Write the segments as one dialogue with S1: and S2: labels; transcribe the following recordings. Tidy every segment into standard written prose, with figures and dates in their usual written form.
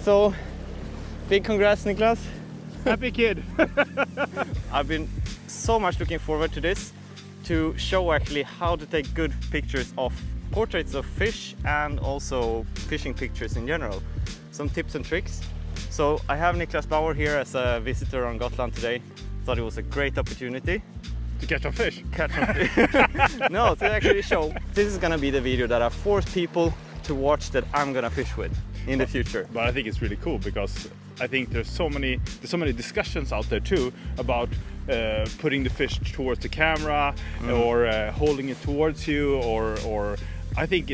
S1: So, big congrats, Niklaus.
S2: Happy kid.
S1: I've been so much looking forward to this, to show actually how to take good pictures of portraits of fish and also fishing pictures in general. Some tips and tricks. So I have Niklaus Bauer here as a visitor on Gotland today. Thought it was a great opportunity.
S2: To catch some fish?
S1: Catch some fish. No, to actually show. This is gonna be the video that I force people to watch that I'm gonna fish with in the future.
S2: But I think it's really cool because I think there's so many discussions out there too about putting the fish towards the camera or holding it towards you, or I think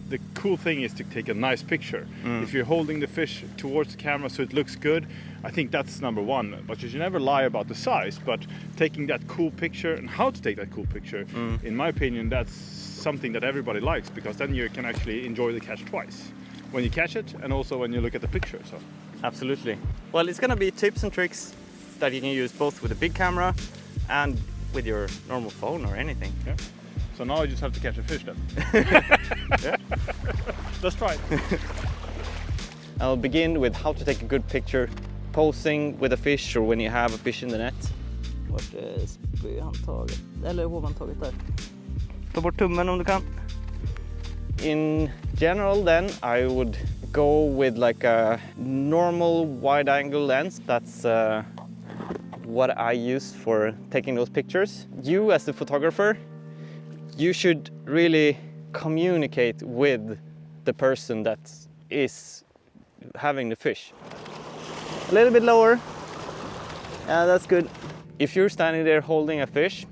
S2: the cool thing is to take a nice picture. If you're holding the fish towards the camera so it looks good, I think that's number one. But you should never lie about the size, but taking that cool picture and how to take that cool picture, in my opinion, that's something that everybody likes, because then you can actually enjoy the catch twice. When you catch it and also when you look at the picture. So.
S1: Absolutely. Well, it's gonna be tips and tricks that you can use both with a big camera and with your normal phone or anything.
S2: Yeah. So now I just have to catch a fish then.
S1: Yeah.
S2: Let's try it.
S1: I'll begin with how to take a good picture posing with a fish or when you have a fish in the net. Vart är spöhandtaget? Eller hovhandtaget där. Ta bort tummen om du kan. In general then, I would go with like a normal wide angle lens. That's what I use for taking those pictures. You as the photographer, you should really communicate with the person that is having the fish. A little bit lower. Yeah, that's good. If you're standing there holding a fish,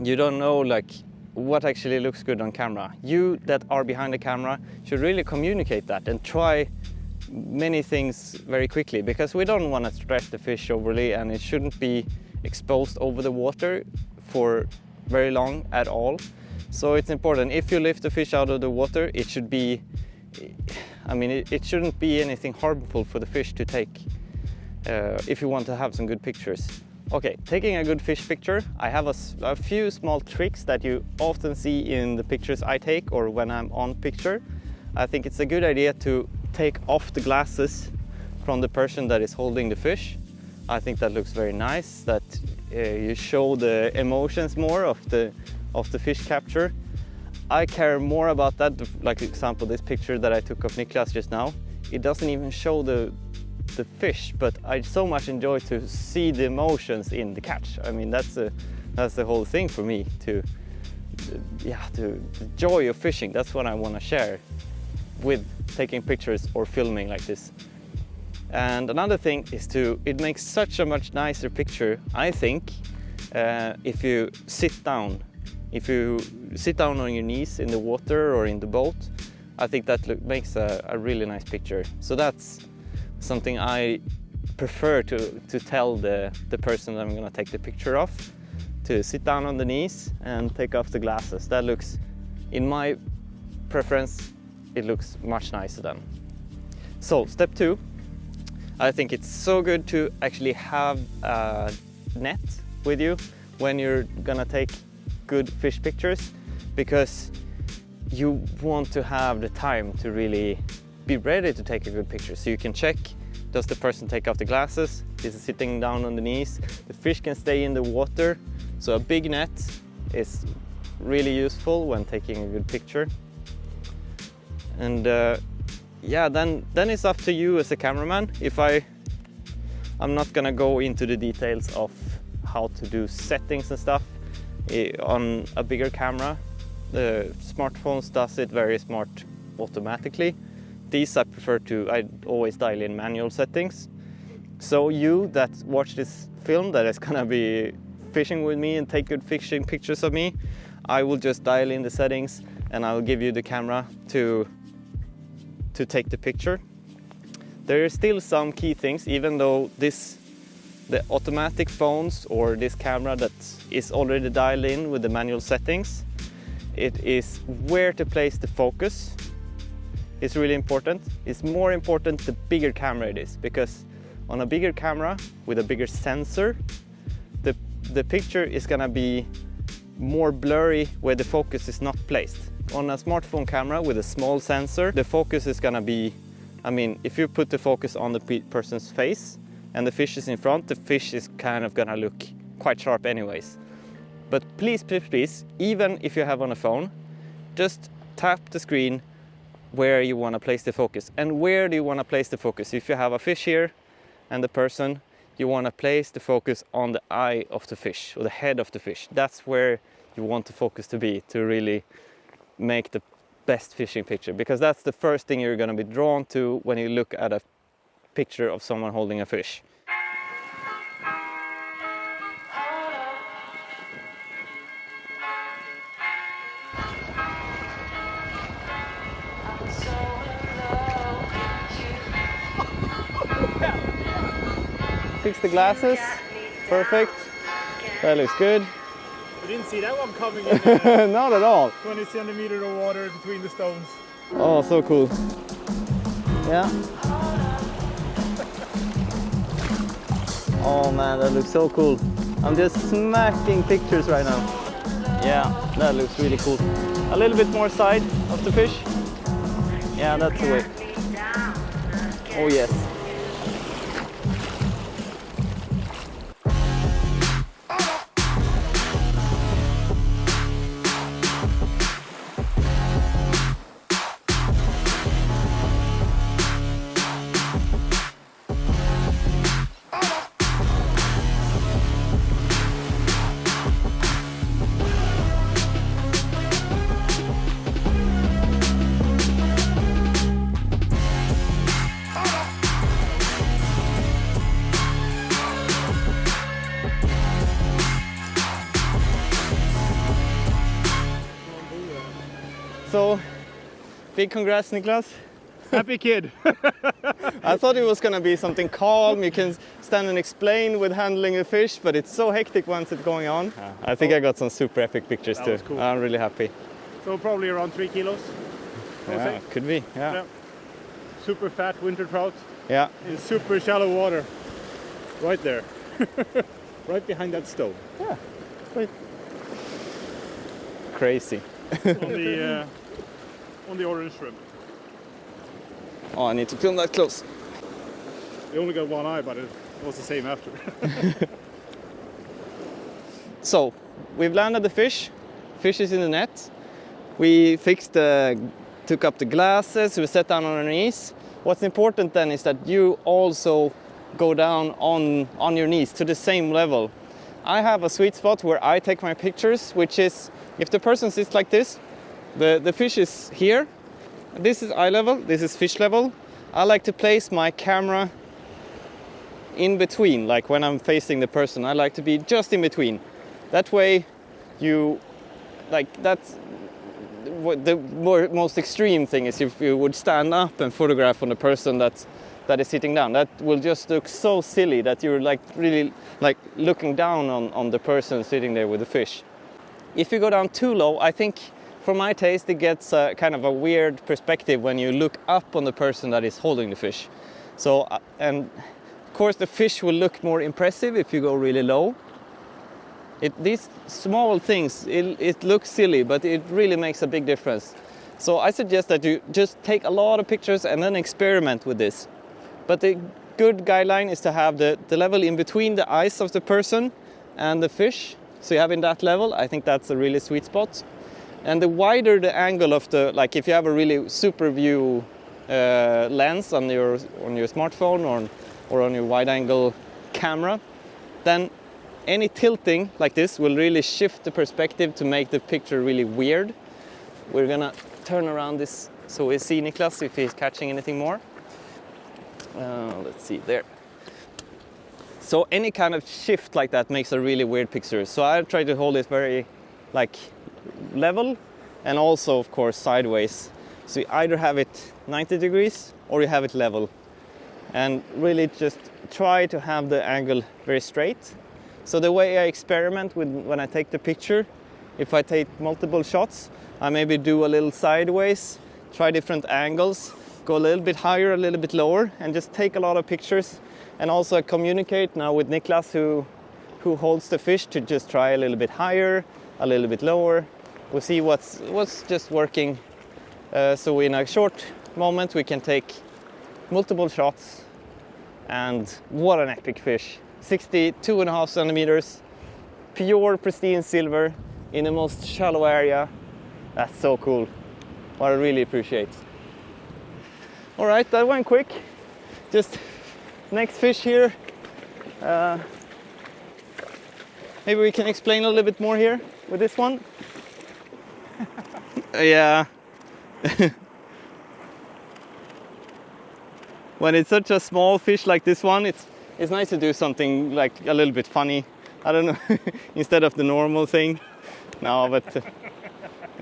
S1: you don't know like what actually looks good on camera. You that are behind the camera should really communicate that and try many things very quickly, because we don't want to stretch the fish overly and it shouldn't be exposed over the water for very long at all. So it's important, if you lift the fish out of the water, it should be, it shouldn't be anything harmful for the fish to take if you want to have some good pictures. Okay, taking a good fish picture, I have a few small tricks that you often see in the pictures I take or when I'm on picture. I think it's a good idea to take off the glasses from the person that is holding the fish. I think that looks very nice, that you show the emotions more of the fish capture. I care more about that, like example, this picture that I took of Niklaus just now. It doesn't even show the fish, but I so much enjoy to see the emotions in the catch. I mean, that's the whole thing for me, to the joy of fishing. That's what I want to share with taking pictures or filming like this. And another thing is it makes such a much nicer picture, I think, if you sit down. If you sit down on your knees in the water or in the boat, I think that makes a really nice picture. So that's something I prefer to tell the person that I'm going to take the picture of, to sit down on the knees and take off the glasses. That looks, in my preference, it looks much nicer then. So step 2, I think it's so good to actually have a net with you when you're gonna take good fish pictures, because you want to have the time to really be ready to take a good picture. So you can check, does the person take off the glasses? Is it sitting down on the knees? The fish can stay in the water. So a big net is really useful when taking a good picture. And then it's up to you as a cameraman. I'm not gonna go into the details of how to do settings and stuff on a bigger camera. The smartphones does it very smart automatically. These I always dial in manual settings. So you that watch this film that is gonna be fishing with me and take good fishing pictures of me, I will just dial in the settings and I'll give you the camera to take the picture. There are still some key things, even though the automatic phones or this camera that is already dialed in with the manual settings, it is where to place the focus. It's really important. It's more important the bigger camera it is, because on a bigger camera with a bigger sensor, the picture is gonna be more blurry where the focus is not placed. On a smartphone camera with a small sensor, the focus is gonna be I mean, if you put the focus on the person's face and the fish is in front, the fish is kind of gonna look quite sharp anyways. But please, please, please, even if you have on a phone, just tap the screen where you want to place the focus. And where do you want to place the focus? If you have a fish here and the person, you want to place the focus on the eye of the fish or the head of the fish. That's where you want the focus to be, to really make the best fishing picture, because that's the first thing you're going to be drawn to when you look at a picture of someone holding a fish. Fix the glasses. Perfect. That looks good.
S2: I didn't see that one coming in.
S1: Not at all.
S2: 20 centimeters of water between the stones.
S1: Oh, so cool. Yeah. Oh man, that looks so cool. I'm just smacking pictures right now. Yeah, that looks really cool. A little bit more side of the fish. Yeah, that's the way. Oh yes. So, big congrats, Niklaus.
S2: Happy kid.
S1: I thought it was going to be something calm, you can stand and explain with handling a fish, but it's so hectic once it's going on. I think I got some super epic pictures
S2: That
S1: too.
S2: was cool.
S1: I'm really happy.
S2: So probably around 3 kilos.
S1: Yeah, could be, yeah.
S2: Super fat winter trout
S1: Yeah.
S2: in super shallow water. Right there. Right behind that stone.
S1: Yeah. Wait. Crazy.
S2: On the orange shrimp.
S1: Oh, I need to film that close.
S2: We only got one eye, but it was the same after.
S1: So, we've landed the fish. Fish is in the net. We took up the glasses, we sat down on our knees. What's important then is that you also go down on your knees to the same level. I have a sweet spot where I take my pictures, which is, if the person sits like this, the fish is here. This is eye level, this is fish level. I like to place my camera in between, like when I'm facing the person, I like to be just in between. That way that's what the most extreme thing is, if you would stand up and photograph on the person that is sitting down. That will just look so silly that you're like really like looking down on the person sitting there with the fish. If you go down too low, I think for my taste it gets kind of a weird perspective when you look up on the person that is holding the fish. So and of course the fish will look more impressive if you go really low. These small things, it looks silly, but it really makes a big difference. So I suggest that you just take a lot of pictures and then experiment with this. But the good guideline is to have the level in between the eyes of the person and the fish. So you have in that level, I think that's a really sweet spot. And the wider the angle of like if you have a really super view lens on your smartphone or on your wide angle camera, then any tilting like this will really shift the perspective to make the picture really weird. We're gonna turn around this so we see Niklaus if he's catching anything more. Let's see, there. So any kind of shift like that makes a really weird picture. So I try to hold it very like level and also of course sideways. So you either have it 90 degrees or you have it level. And really just try to have the angle very straight. So the way I experiment with when I take the picture, if I take multiple shots, I maybe do a little sideways, try different angles, go a little bit higher, a little bit lower, and just take a lot of pictures. And also communicate now with Niklaus who holds the fish to just try a little bit higher, a little bit lower. We'll see what's just working. So in a short moment we can take multiple shots, and what an epic fish. 62.5 centimeters, pure pristine silver in the most shallow area. That's so cool. What I really appreciate. All right, that went quick. Just next fish here. Maybe we can explain a little bit more here with this one. Yeah. When it's such a small fish like this one, it's nice to do something like a little bit funny. I don't know, instead of the normal thing. No, but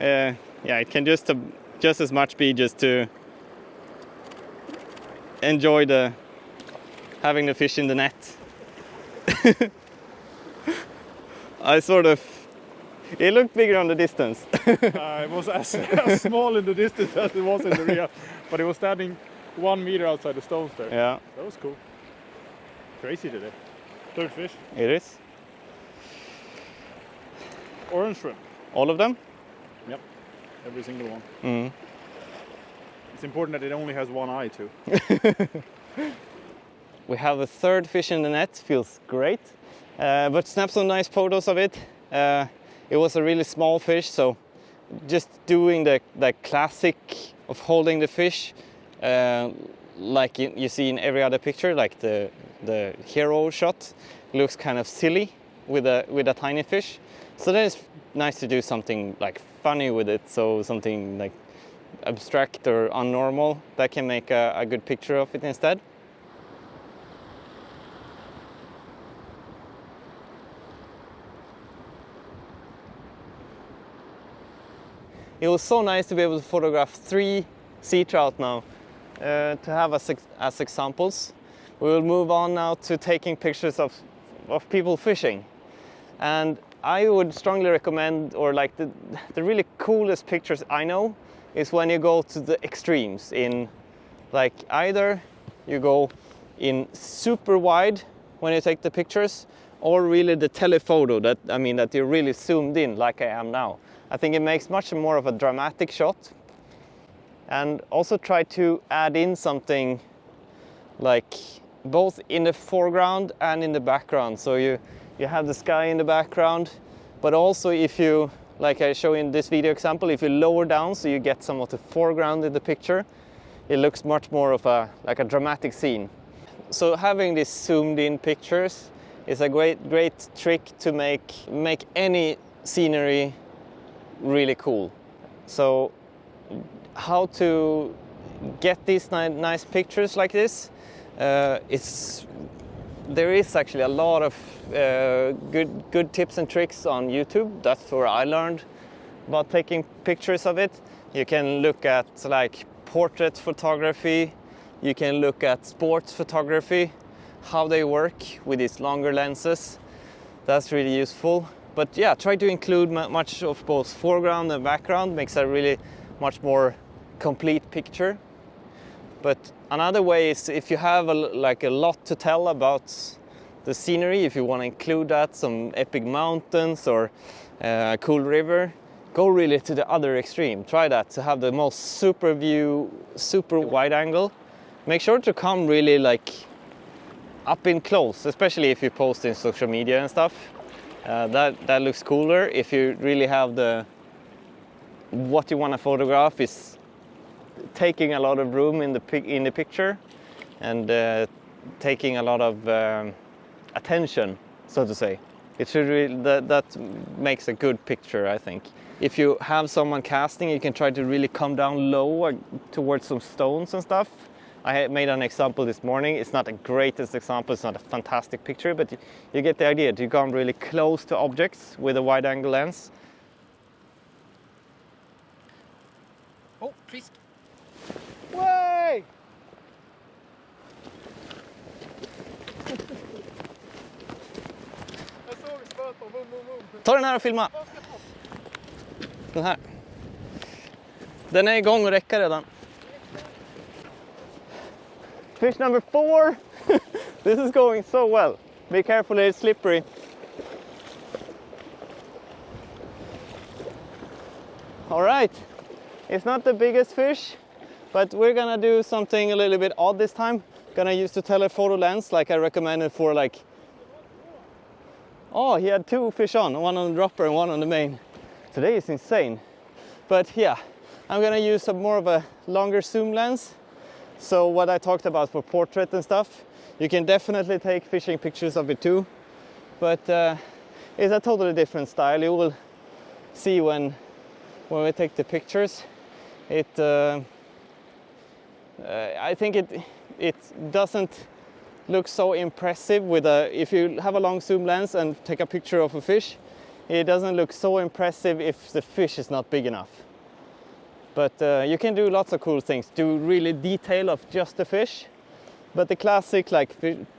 S1: yeah, it can just as much be just to enjoy having the fish in the net. It looked bigger on the distance.
S2: It was as small in the distance as it was in the real, but it was standing 1 meter outside the stones there.
S1: Yeah.
S2: That was cool. Crazy today. Third fish.
S1: It is.
S2: Orange shrimp.
S1: All of them?
S2: Yep. Every single one.
S1: Mm.
S2: It's important that it only has one eye too.
S1: We have a third fish in the net. Feels great. But snap some nice photos of it. It was a really small fish, so just doing the classic of holding the fish, like you see in every other picture, like the hero shot, looks kind of silly with a tiny fish. So then it's nice to do something like funny with it, so something like abstract or unnormal that can make a good picture of it instead. It was so nice to be able to photograph 3 sea trout now, to have as examples. We will move on now to taking pictures of people fishing. And I would strongly recommend, or like the really coolest pictures I know, is when you go to the extremes in, like, either you go in super wide when you take the pictures, or really the telephoto, that you're really zoomed in like I am now. I think it makes much more of a dramatic shot. And also try to add in something like both in the foreground and in the background. So you have the sky in the background, but also if you, like I show in this video example, if you lower down so you get some of the foreground in the picture, it looks much more of a dramatic scene. So having these zoomed in pictures is a great trick to make any scenery really cool. So how to get these nice pictures like this, there is actually a lot of good tips and tricks on YouTube. That's where I learned about taking pictures of it. You can look at like portrait photography, you can look at sports photography, how they work with these longer lenses. That's really useful. But yeah, try to include much of both foreground and background, makes a really much more complete picture. But another way is if you have a lot to tell about the scenery, if you want to include that, some epic mountains or a cool river, go really to the other extreme. Try that, to have the most super view, super wide angle. Make sure to come really like up in close, especially if you post in social media and stuff. That looks cooler if you really have what you want to photograph is taking a lot of room in the picture and taking a lot of attention, so to say. It should really, that makes a good picture, I think. If you have someone casting, you can try to really come down low towards some stones and stuff. I made an example this morning. It's not the greatest example, it's not a fantastic picture, but you get the idea. You come really close to objects with a wide angle lens.
S3: Oh, fisk!
S1: Way! Ta den här och filma. Den här. Den är igång och räcker redan. Fish number 4. This is going so well. Be careful, it's slippery. All right. It's not the biggest fish, But we're gonna do something a little bit odd this time. Gonna use the telephoto lens like I recommended for like... Oh, he had 2 fish on, one on the dropper and one on the main. Today is insane. But yeah, I'm gonna use more of a longer zoom lens. So what I talked about for portrait and stuff, you can definitely take fishing pictures of it too. But it's a totally different style. You will see when we take the pictures. I think it doesn't look so impressive with if you have a long zoom lens and take a picture of a fish, it doesn't look so impressive if the fish is not big enough. But you can do lots of cool things, do really detail of just the fish. But the classic, like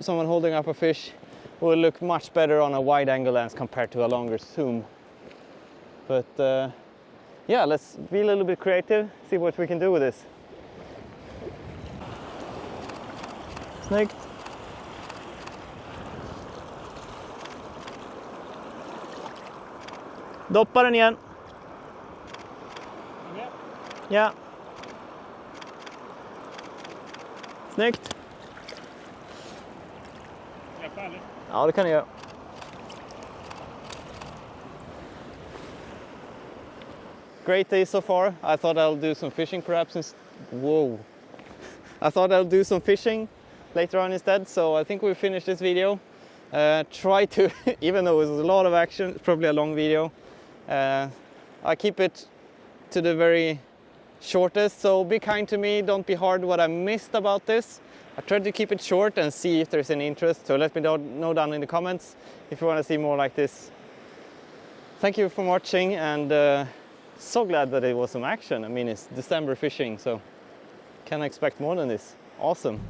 S1: someone holding up a fish, will look much better on a wide angle lens compared to a longer zoom. But yeah, let's be a little bit creative, see what we can do with this. Snyggt. Doppa den igen. Ja. Snyggt. Ja, det kan ni göra. Great day so far. I thought I'll do some fishing perhaps. Whoa. I thought I'll do some fishing later on instead, so I think we'll finish this video. Try to, even though it was a lot of action, it's probably a long video. I keep it to the very shortest, so be kind to me, don't be hard what I missed about this. I tried to keep it short and see if there's any interest, so let me know down in the comments if you want to see more like this. Thank you for watching, and so glad that it was some action. I mean, it's December fishing, so can't expect more than this. Awesome.